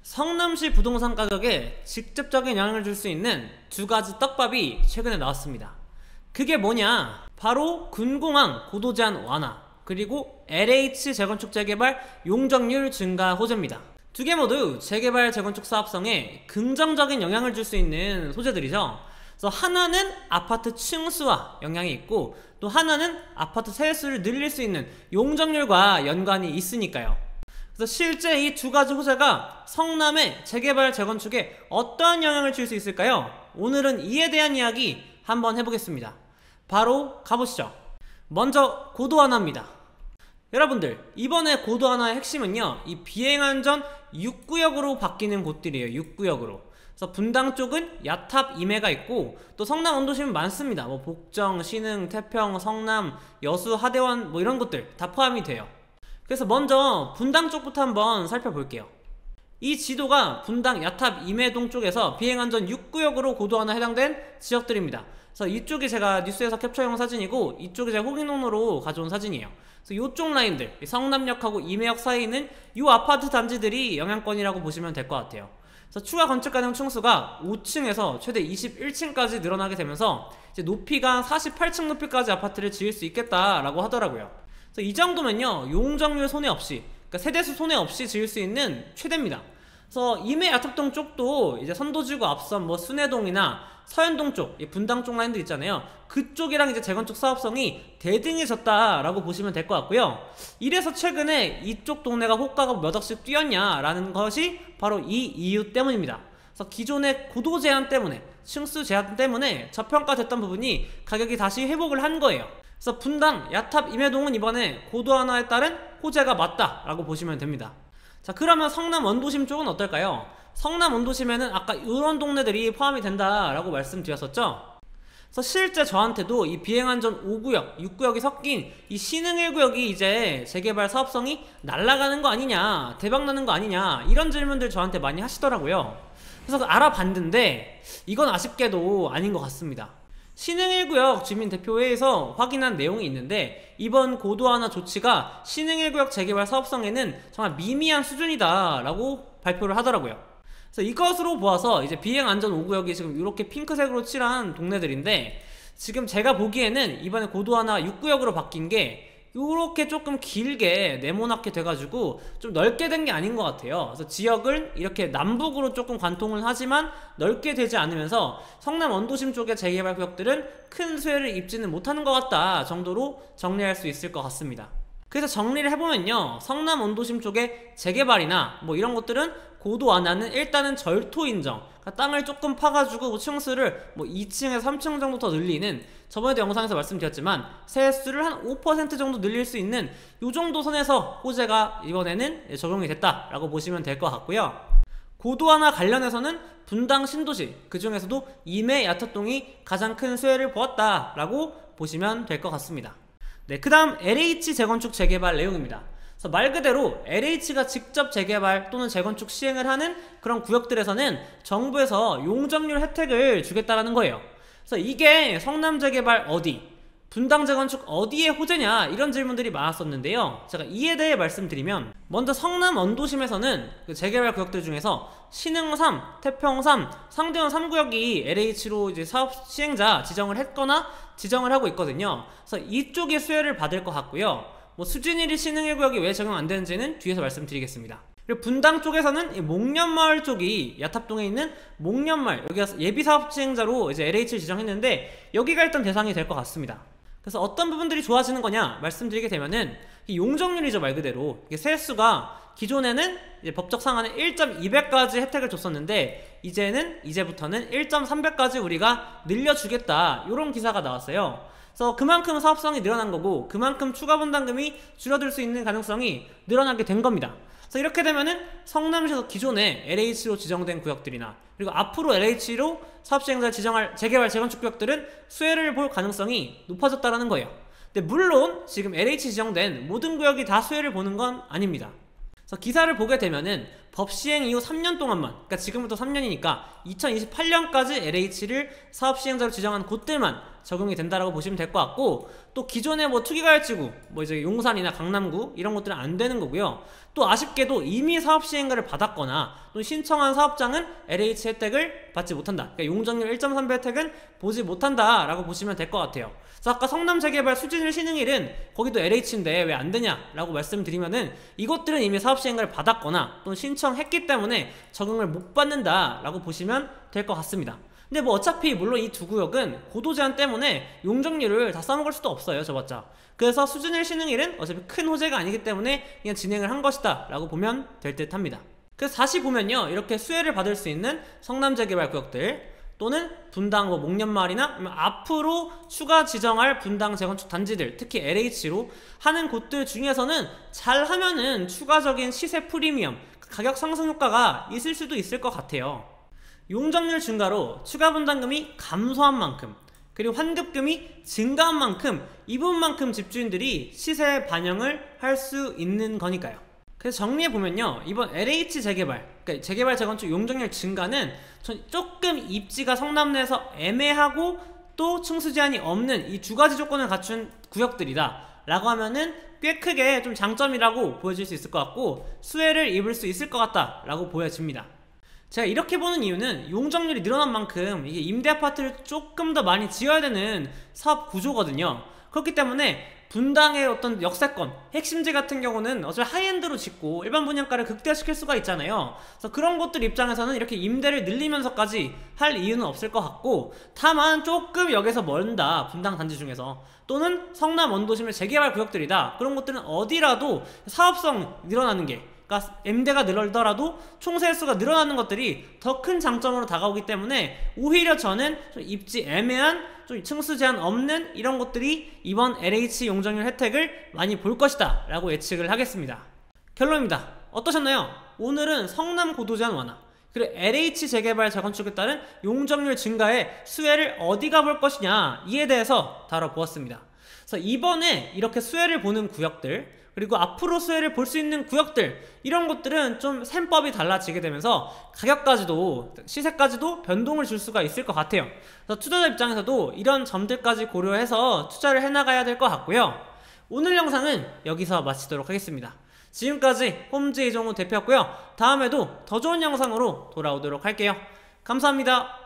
성남시 부동산 가격에 직접적인 영향을 줄 수 있는 두 가지 떡밥이 최근에 나왔습니다. 그게 뭐냐? 바로 군공항 고도제한 완화, 그리고 LH 재건축 재개발 용적률 증가 호재입니다. 두 개 모두 재개발 재건축 사업성에 긍정적인 영향을 줄 수 있는 소재들이죠. 그래서 하나는 아파트 층수와 영향이 있고, 또 하나는 아파트 세수를 늘릴 수 있는 용적률과 연관이 있으니까요. 그래서 실제 이 두 가지 호재가 성남의 재개발 재건축에 어떠한 영향을 줄 수 있을까요? 오늘은 이에 대한 이야기 한번 해보겠습니다. 바로 가보시죠. 먼저 고도완화입니다. 여러분들, 이번에 고도완화의 핵심은요, 이 비행안전 6구역으로 바뀌는 곳들이에요. 6구역으로. 그래서 분당 쪽은 야탑, 임해가 있고, 또 성남 원도심은 많습니다. 뭐 복정, 신흥, 태평, 성남, 여수, 하대원 뭐 이런 곳들 다 포함이 돼요. 그래서 먼저 분당 쪽부터 한번 살펴볼게요. 이 지도가 분당 야탑 임해동 쪽에서 비행안전 6구역으로 고도완화 해당된 지역들입니다. 그래서 이쪽이 제가 뉴스에서 캡처해온 사진이고, 이쪽이 제가 호갱농로로 가져온 사진이에요. 그래서 이쪽 라인들, 성남역하고 임해역 사이에 있는 이 아파트 단지들이 영향권이라고 보시면 될 것 같아요. 그래서 추가 건축 가능 층수가 5층에서 최대 21층까지 늘어나게 되면서 이제 높이가 48층 높이까지 아파트를 지을 수 있겠다라고 하더라고요. 그래서 이 정도면요, 용적률 손해 없이, 그러니까 세대수 손해 없이 지을 수 있는 최대입니다. 그래서 임해 야탑동 쪽도 이제 선도지구 앞선 뭐 순회동이나 서현동 쪽, 분당 쪽 라인들 있잖아요. 그쪽이랑 이제 재건축 사업성이 대등해졌다라고 보시면 될 것 같고요. 이래서 최근에 이쪽 동네가 호가가 몇 억씩 뛰었냐라는 것이 바로 이 이유 때문입니다. 그래서 기존의 고도 제한 때문에, 층수 제한 때문에 저평가됐던 부분이 가격이 다시 회복을 한 거예요. 그래서 분당, 야탑, 임해동은 이번에 고도완화에 따른 호재가 맞다라고 보시면 됩니다. 자, 그러면 성남 원도심 쪽은 어떨까요? 성남 원도심에는 아까 이런 동네들이 포함이 된다라고 말씀드렸었죠? 그래서 실제 저한테도 이 비행안전 5구역, 6구역이 섞인 이 신흥 1구역이 이제 재개발 사업성이 날아가는 거 아니냐, 대박나는 거 아니냐, 이런 질문들 저한테 많이 하시더라고요. 그래서 알아봤는데 이건 아쉽게도 아닌 것 같습니다. 신흥 1구역 주민대표회에서 확인한 내용이 있는데, 이번 고도완화 조치가 신흥 1구역 재개발 사업성에는 정말 미미한 수준이다 라고 발표를 하더라고요. 그래서 이것으로 보아서 이제 비행안전 5구역이 지금 이렇게 핑크색으로 칠한 동네들인데, 지금 제가 보기에는 이번에 고도완화 6구역으로 바뀐 게 요렇게 조금 길게 네모나게 돼가지고 좀 넓게 된 게 아닌 것 같아요. 그래서 지역을 이렇게 남북으로 조금 관통을 하지만 넓게 되지 않으면서 성남 원도심 쪽의 재개발 구역들은 큰 수혜를 입지는 못하는 것 같다 정도로 정리할 수 있을 것 같습니다. 그래서 정리를 해보면요, 성남 원도심 쪽의 재개발이나 뭐 이런 것들은 고도완화는 일단은 절토 인정, 그러니까 땅을 조금 파가지고 층수를 뭐 2층에서 3층 정도 더 늘리는, 저번에도 영상에서 말씀드렸지만 세수를 한 5% 정도 늘릴 수 있는 요 정도 선에서 호재가 이번에는 적용이 됐다라고 보시면 될 것 같고요. 고도완화 관련해서는 분당 신도시, 그 중에서도 임해 야탑동이 가장 큰 수혜를 보았다라고 보시면 될 것 같습니다. 네, 그 다음 LH 재건축 재개발 내용입니다. 그래서 말 그대로 LH가 직접 재개발 또는 재건축 시행을 하는 그런 구역들에서는 정부에서 용적률 혜택을 주겠다라는 거예요. 그래서 이게 성남 재개발 어디, 분당 재건축 어디에 호재냐, 이런 질문들이 많았었는데요. 제가 이에 대해 말씀드리면, 먼저 성남 원도심에서는 그 재개발 구역들 중에서 신흥 3, 태평 3, 상대원 3구역이 LH로 이제 사업 시행자 지정을 했거나 지정을 하고 있거든요. 그래서 이쪽에 수혜를 받을 것 같고요. 뭐 수진일이 신흥 1구역이 왜 적용 안 되는지는 뒤에서 말씀드리겠습니다. 그리고 분당 쪽에서는 이 목련마을 쪽이 야탑동에 있는 목련마을, 여기가 예비사업 시행자로 이제 LH를 지정했는데 여기가 일단 대상이 될 것 같습니다. 그래서 어떤 부분들이 좋아지는 거냐 말씀드리게 되면은 이 용적률이죠. 말 그대로 이게 세수가 기존에는 이제 법적 상한은 1.2배까지 혜택을 줬었는데 이제부터는 1.3배까지 우리가 늘려주겠다, 이런 기사가 나왔어요. 그래서 그만큼 사업성이 늘어난 거고, 그만큼 추가 분담금이 줄어들 수 있는 가능성이 늘어나게 된 겁니다. 그래서 이렇게 되면은 성남시에서 기존에 LH로 지정된 구역들이나, 그리고 앞으로 LH로 사업시행자를 지정할 재개발 재건축 구역들은 수혜를 볼 가능성이 높아졌다는 거예요. 근데 물론 지금 LH 지정된 모든 구역이 다 수혜를 보는 건 아닙니다. 그래서 기사를 보게 되면은 법 시행 이후 3년 동안만, 그러니까 지금부터 3년이니까 2028년까지 LH를 사업 시행자로 지정한 곳들만 적용이 된다라고 보시면 될 것 같고, 또 기존의 뭐 투기과열지구, 뭐 이제 용산이나 강남구 이런 것들은 안 되는 거고요. 또 아쉽게도 이미 사업 시행가를 받았거나 또 신청한 사업장은 LH 혜택을 받지 못한다. 그러니까 용적률 1.3배 혜택은 보지 못한다라고 보시면 될 것 같아요. 그래서 아까 성남재개발 수진일 신흥일은 거기도 LH인데 왜 안 되냐라고 말씀드리면은, 이것들은 이미 사업 시행가를 받았거나 또 신청했기 때문에 적용을 못 받는다라고 보시면 될 것 같습니다. 근데 뭐 어차피 물론 이 두 구역은 고도 제한 때문에 용적률을 다 써먹을 수도 없어요, 저봤자. 그래서 수준일 신흥일은 어차피 큰 호재가 아니기 때문에 그냥 진행을 한 것이다 라고 보면 될 듯 합니다. 그래서 다시 보면요, 이렇게 수혜를 받을 수 있는 성남재개발 구역들 또는 분당 뭐 목련마을이나 앞으로 추가 지정할 분당 재건축 단지들, 특히 LH로 하는 곳들 중에서는 잘하면은 추가적인 시세 프리미엄, 가격 상승 효과가 있을 수도 있을 것 같아요. 용적률 증가로 추가 분담금이 감소한 만큼, 그리고 환급금이 증가한 만큼 이 부분만큼 집주인들이 시세에 반영을 할 수 있는 거니까요. 그래서 정리해보면요, 이번 LH 재개발, 그러니까 재개발 재건축 용적률 증가는 조금 입지가 성남 내에서 애매하고 또 층수 제한이 없는 이 두 가지 조건을 갖춘 구역들이다 라고 하면은 꽤 크게 좀 장점이라고 보여질 수 있을 것 같고, 수혜를 입을 수 있을 것 같다 라고 보여집니다. 제가 이렇게 보는 이유는 용적률이 늘어난 만큼 이게 임대 아파트를 조금 더 많이 지어야 되는 사업 구조거든요. 그렇기 때문에 분당의 어떤 역세권, 핵심지 같은 경우는 어차피 하이엔드로 짓고 일반 분양가를 극대화시킬 수가 있잖아요. 그래서 그런 곳들 입장에서는 이렇게 임대를 늘리면서까지 할 이유는 없을 것 같고, 다만 조금 역에서 멀다, 분당 단지 중에서, 또는 성남 원도심의 재개발 구역들이다, 그런 곳들은 어디라도 사업성 늘어나는 게, 그러니까 임대가 늘더라도 총세수가 늘어나는 것들이 더 큰 장점으로 다가오기 때문에 오히려 저는 좀 입지 애매한, 좀 층수 제한 없는 이런 곳들이 이번 LH 용적률 혜택을 많이 볼 것이다 라고 예측을 하겠습니다. 결론입니다. 어떠셨나요? 오늘은 성남 고도 제한 완화, 그리고 LH 재개발 재건축에 따른 용적률 증가의 수혜를 어디가 볼 것이냐, 이에 대해서 다뤄보았습니다. 그래서 이번에 이렇게 수혜를 보는 구역들, 그리고 앞으로 수혜를 볼 수 있는 구역들, 이런 것들은 좀 셈법이 달라지게 되면서 가격까지도, 시세까지도 변동을 줄 수가 있을 것 같아요. 그래서 투자자 입장에서도 이런 점들까지 고려해서 투자를 해나가야 될 것 같고요. 오늘 영상은 여기서 마치도록 하겠습니다. 지금까지 홈즈 이종우 대표였고요. 다음에도 더 좋은 영상으로 돌아오도록 할게요. 감사합니다.